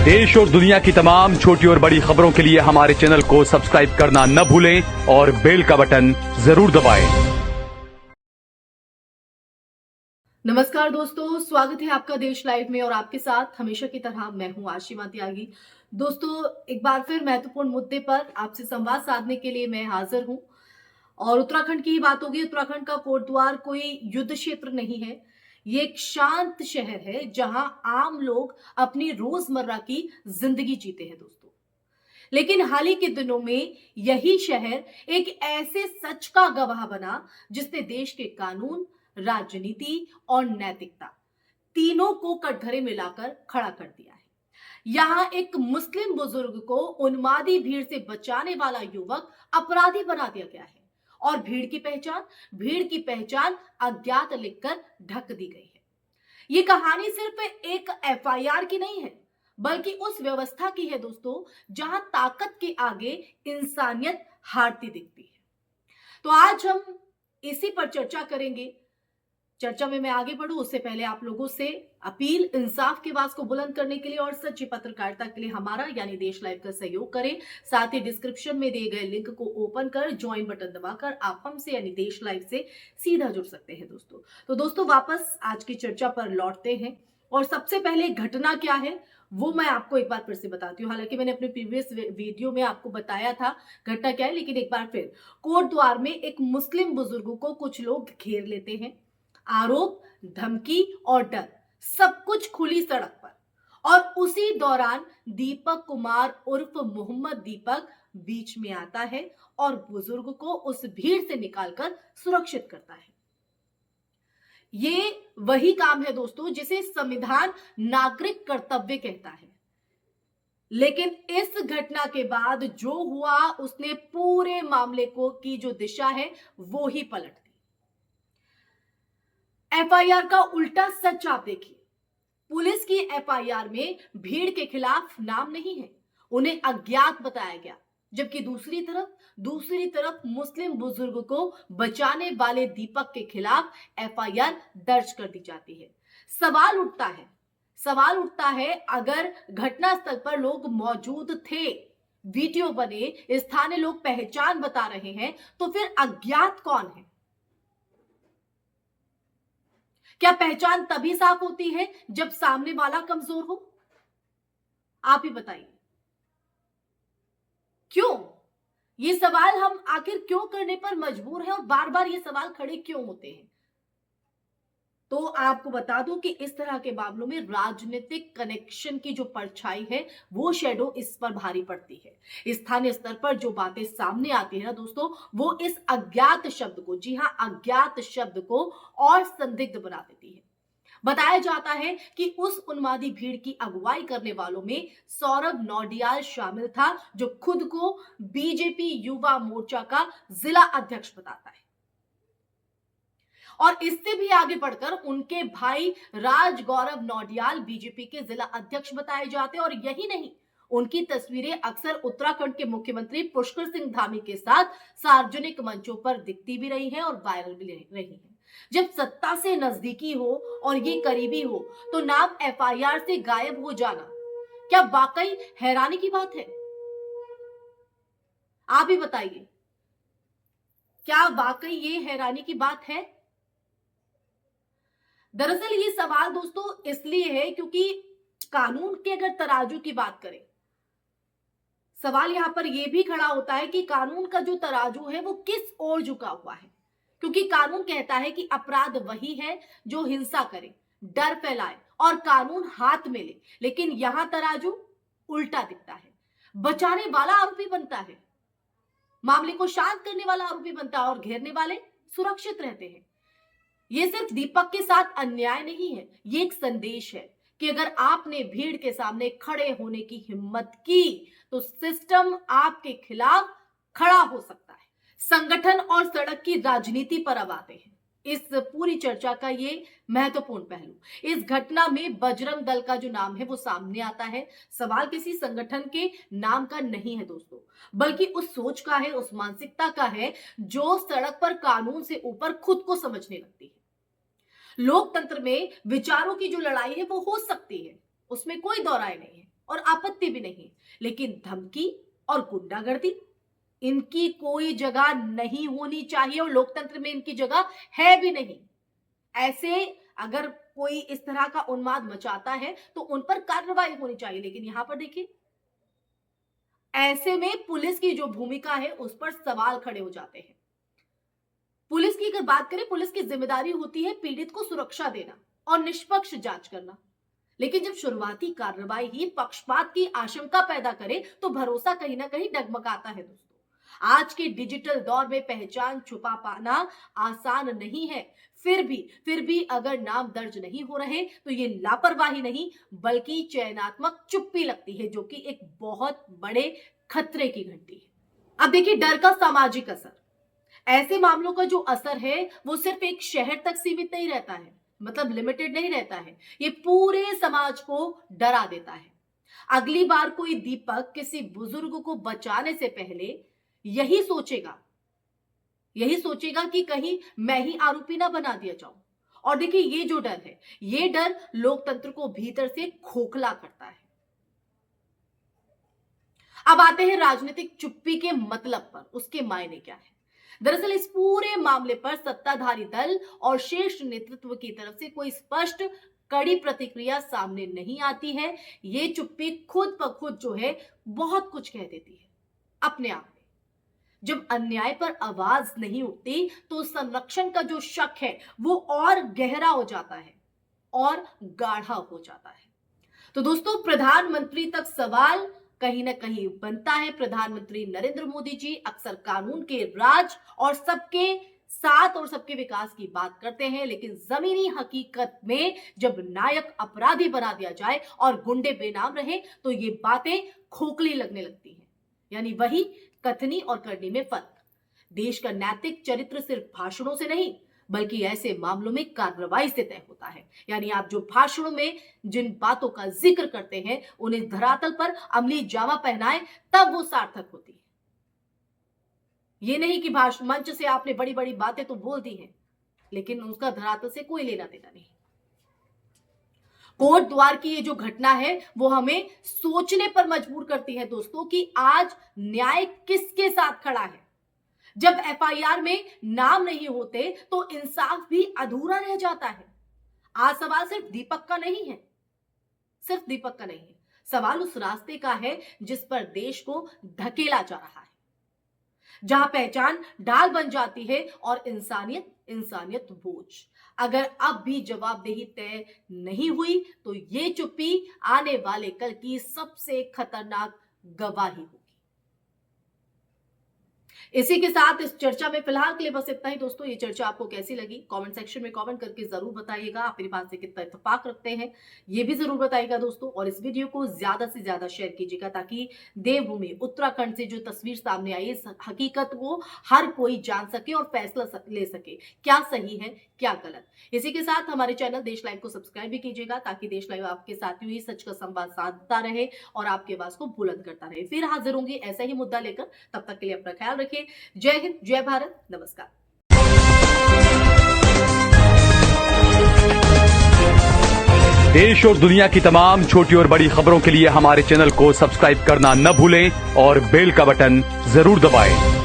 देश और दुनिया की तमाम छोटी और बड़ी खबरों के लिए हमारे चैनल को सब्सक्राइब करना न भूलें और बेल का बटन जरूर दबाएं। नमस्कार दोस्तों, स्वागत है आपका देश लाइव में और आपके साथ हमेशा की तरह मैं हूं आशिमा त्यागी। दोस्तों, एक बार फिर महत्वपूर्ण मुद्दे पर आपसे संवाद साधने के लिए मैं हाजिर हूं और उत्तराखंड की ही बात होगी। उत्तराखंड का कोटद्वार कोई युद्ध क्षेत्र नहीं है, ये एक शांत शहर है जहां आम लोग अपनी रोजमर्रा की जिंदगी जीते हैं दोस्तों। लेकिन हाल ही के दिनों में यही शहर एक ऐसे सच का गवाह बना जिसने देश के कानून, राजनीति और नैतिकता तीनों को कटघरे में लाकर खड़ा कर दिया है। यहां एक मुस्लिम बुजुर्ग को उन्मादी भीड़ से बचाने वाला युवक अपराधी बना दिया गया है और भीड़ की पहचान अज्ञात लिखकर ढक दी गई है। ये कहानी सिर्फ एक एफआईआर की नहीं है, बल्कि उस व्यवस्था की है दोस्तों, जहां ताकत के आगे इंसानियत हारती दिखती है। तो आज हम इसी पर चर्चा करेंगे। चर्चा में मैं आगे बढ़ूं उससे पहले आप लोगों से अपील, इंसाफ की आवाज को बुलंद करने के लिए और सच्ची पत्रकारिता के लिए हमारा यानी देश लाइव का सहयोग करें। साथ ही डिस्क्रिप्शन में दिए गए लिंक को ओपन कर ज्वाइन बटन दबाकर आप हमसे यानी देश लाइव से सीधा जुड़ सकते हैं दोस्तों। तो दोस्तों, वापस आज की चर्चा पर लौटते हैं और सबसे पहले घटना क्या है वो मैं आपको एक बार फिर से बताती हूँ। हालांकि मैंने अपने प्रीवियस वीडियो में आपको बताया था घटना क्या है, लेकिन एक बार फिर कोटद्वार में एक मुस्लिम बुजुर्ग को कुछ लोग घेर लेते हैं। आरोप, धमकी और डर, सब कुछ खुली सड़क पर। और उसी दौरान दीपक कुमार उर्फ मोहम्मद दीपक बीच में आता है और बुजुर्ग को उस भीड़ से निकालकर सुरक्षित करता है। ये वही काम है दोस्तों जिसे संविधान नागरिक कर्तव्य कहता है। लेकिन इस घटना के बाद जो हुआ उसने पूरे मामले को की जो दिशा है वो ही पलट दी। एफआईआर का उल्टा सच आप देखिए। पुलिस की एफआईआर में भीड़ के खिलाफ नाम नहीं है, उन्हें अज्ञात बताया गया। जबकि दूसरी तरफ मुस्लिम बुजुर्ग को बचाने वाले दीपक के खिलाफ एफआईआर दर्ज कर दी जाती है। सवाल उठता है अगर घटनास्थल पर लोग मौजूद थे, वीडियो बने, स्थानीय लोग पहचान बता रहे हैं, तो फिर अज्ञात कौन है? क्या पहचान तभी साफ होती है जब सामने वाला कमजोर हो? आप ही बताइए। क्यों? ये सवाल हम आखिर क्यों करने पर मजबूर हैं और बार बार ये सवाल खड़े क्यों होते हैं? तो आपको बता दूं कि इस तरह के मामलों में राजनीतिक कनेक्शन की जो परछाई है वो शेडो इस पर भारी पड़ती है। स्थानीय स्तर पर जो बातें सामने आती है ना दोस्तों, वो इस अज्ञात शब्द को, जी हां, अज्ञात शब्द को और संदिग्ध बना देती है। बताया जाता है कि उस उन्मादी भीड़ की अगुवाई करने वालों में सौरभ नौडियाल शामिल था, जो खुद को बीजेपी युवा मोर्चा का जिला अध्यक्ष बताता है। और इससे भी आगे बढ़कर उनके भाई राज गौरव नौडियाल बीजेपी के जिला अध्यक्ष बताए जाते हैं। और यही नहीं, उनकी तस्वीरें अक्सर उत्तराखंड के मुख्यमंत्री पुष्कर सिंह धामी के साथ सार्वजनिक मंचों पर दिखती भी रही है और वायरल भी रही है। जब सत्ता से नजदीकी हो और ये करीबी हो, तो नाम एफआईआर से गायब हो जाना क्या वाकई हैरानी की बात है? आप ही बताइए, क्या वाकई ये हैरानी की बात है? दरअसल ये सवाल दोस्तों इसलिए है क्योंकि कानून के अगर तराजू की बात करें, सवाल यहां पर यह भी खड़ा होता है कि कानून का जो तराजू है वो किस ओर झुका हुआ है। क्योंकि कानून कहता है कि अपराध वही है जो हिंसा करे, डर फैलाए और कानून हाथ में ले, लेकिन यहां तराजू उल्टा दिखता है। बचाने वाला आरोपी बनता है, मामले को शांत करने वाला आरोपी बनता है और घेरने वाले सुरक्षित रहते हैं। ये सिर्फ दीपक के साथ अन्याय नहीं है, ये एक संदेश है कि अगर आपने भीड़ के सामने खड़े होने की हिम्मत की तो सिस्टम आपके खिलाफ खड़ा हो सकता है। संगठन और सड़क की राजनीति पर अब आते हैं इस पूरी चर्चा का ये महत्वपूर्ण पहलू। इस घटना में बजरंग दल का जो नाम है वो सामने आता है। सवाल किसी संगठन के नाम का नहीं है दोस्तों, बल्कि उस सोच का है, उस मानसिकता का है जो सड़क पर कानून से ऊपर खुद को समझने लगती है। लोकतंत्र में विचारों की जो लड़ाई है वो हो सकती है, उसमें कोई दो राय नहीं है, और आपत्ति भी नहीं, लेकिन धमकी और गुंडागर्दी, इनकी कोई जगह नहीं होनी चाहिए और लोकतंत्र में इनकी जगह है भी नहीं। ऐसे अगर कोई इस तरह का उन्माद मचाता है तो उन पर कार्रवाई होनी चाहिए, लेकिन यहां पर देखिए, ऐसे में पुलिस की जो भूमिका है उस पर सवाल खड़े हो जाते हैं। पुलिस की अगर बात करें, पुलिस की जिम्मेदारी होती है पीड़ित को सुरक्षा देना और निष्पक्ष जांच करना, लेकिन जब शुरुआती कार्रवाई ही पक्षपात की आशंका पैदा करे तो भरोसा कहीं ना कहीं डगमगाता है। दोस्तों, आज के डिजिटल दौर में पहचान छुपा पाना आसान नहीं है। फिर भी अगर नाम दर्ज नहीं हो रहे तो ये लापरवाही नहीं बल्कि चयनात्मक चुप्पी लगती है, जो कि एक बहुत बड़े खतरे की घंटी है। अब देखिए, डर का सामाजिक असर, ऐसे मामलों का जो असर है वो सिर्फ एक शहर तक सीमित नहीं रहता है, मतलब लिमिटेड नहीं रहता है, ये पूरे समाज को डरा देता है। अगली बार कोई दीपक किसी बुजुर्ग को बचाने से पहले यही सोचेगा कि कहीं मैं ही आरोपी ना बना दिया जाऊं। और देखिए, ये जो डर है, ये डर लोकतंत्र को भीतर से खोखला करता है। अब आते हैं राजनीतिक चुप्पी के मतलब पर, उसके मायने क्या है। दरअसल इस पूरे मामले पर सत्ताधारी दल और शीर्ष नेतृत्व की तरफ से कोई स्पष्ट कड़ी प्रतिक्रिया सामने नहीं आती है। ये चुप्पी खुद ब खुद जो है बहुत कुछ कह देती है अपने आप में। जब अन्याय पर आवाज नहीं उठती तो संरक्षण का जो शक है वो और गहरा हो जाता है और गाढ़ा हो जाता है। तो दोस्तों, प्रधानमंत्री तक सवाल कहीं ना कहीं बनता है। प्रधानमंत्री नरेंद्र मोदी जी अक्सर कानून के राज और सबके साथ और सबके विकास की बात करते हैं, लेकिन जमीनी हकीकत में जब नायक अपराधी बना दिया जाए और गुंडे बेनाम रहे तो ये बातें खोखली लगने लगती हैं। यानी वही कथनी और करनी में फर्क। देश का नैतिक चरित्र सिर्फ भाषणों से नहीं बल्कि ऐसे मामलों में कार्रवाई से तय होता है। यानी आप जो भाषणों में जिन बातों का जिक्र करते हैं उन्हें धरातल पर अमली जामा पहनाए तब वो सार्थक होती है। ये नहीं कि मंच से आपने बड़ी बड़ी बातें तो बोल दी हैं लेकिन उसका धरातल से कोई लेना देना नहीं। कोर्ट द्वार की ये जो घटना है वो हमें सोचने पर मजबूर करती है दोस्तों कि आज न्याय किसके साथ खड़ा है। जब एफआईआर में नाम नहीं होते तो इंसाफ भी अधूरा रह जाता है। आज सवाल सिर्फ दीपक का नहीं है, सवाल उस रास्ते का है जिस पर देश को धकेला जा रहा है, जहां पहचान ढाल बन जाती है और इंसानियत बोझ। अगर अब भी जवाबदेही तय नहीं हुई तो ये चुप्पी आने वाले कल की सबसे खतरनाक गवाही होगी। इसी के साथ इस चर्चा में फिलहाल के लिए बस इतना ही। दोस्तों, ये चर्चा आपको कैसी लगी कमेंट सेक्शन में कमेंट करके जरूर बताइएगा। आप मेरी बात से कितना इत्तेफाक रखते हैं ये भी जरूर बताइएगा दोस्तों। और इस वीडियो को ज्यादा से ज्यादा शेयर कीजिएगा ताकि देवभूमि उत्तराखंड से जो तस्वीर सामने आई इस हकीकत को हर कोई जान सके और फैसला ले सके क्या सही है क्या गलत। इसी के साथ हमारे चैनल देश लाइव को सब्सक्राइब भी कीजिएगा ताकि देश लाइव आपके साथ ही सच का संवाद साधता रहे और आपकी आवाज को बुलंद करता रहे। फिर हाजिर होंगे ऐसा ही मुद्दा लेकर, तब तक के लिए अपना ख्याल रखिए। जय हिंद, जय भारत, नमस्कार। देश और दुनिया की तमाम छोटी और बड़ी खबरों के लिए हमारे चैनल को सब्सक्राइब करना न भूलें और बेल का बटन जरूर दबाएं।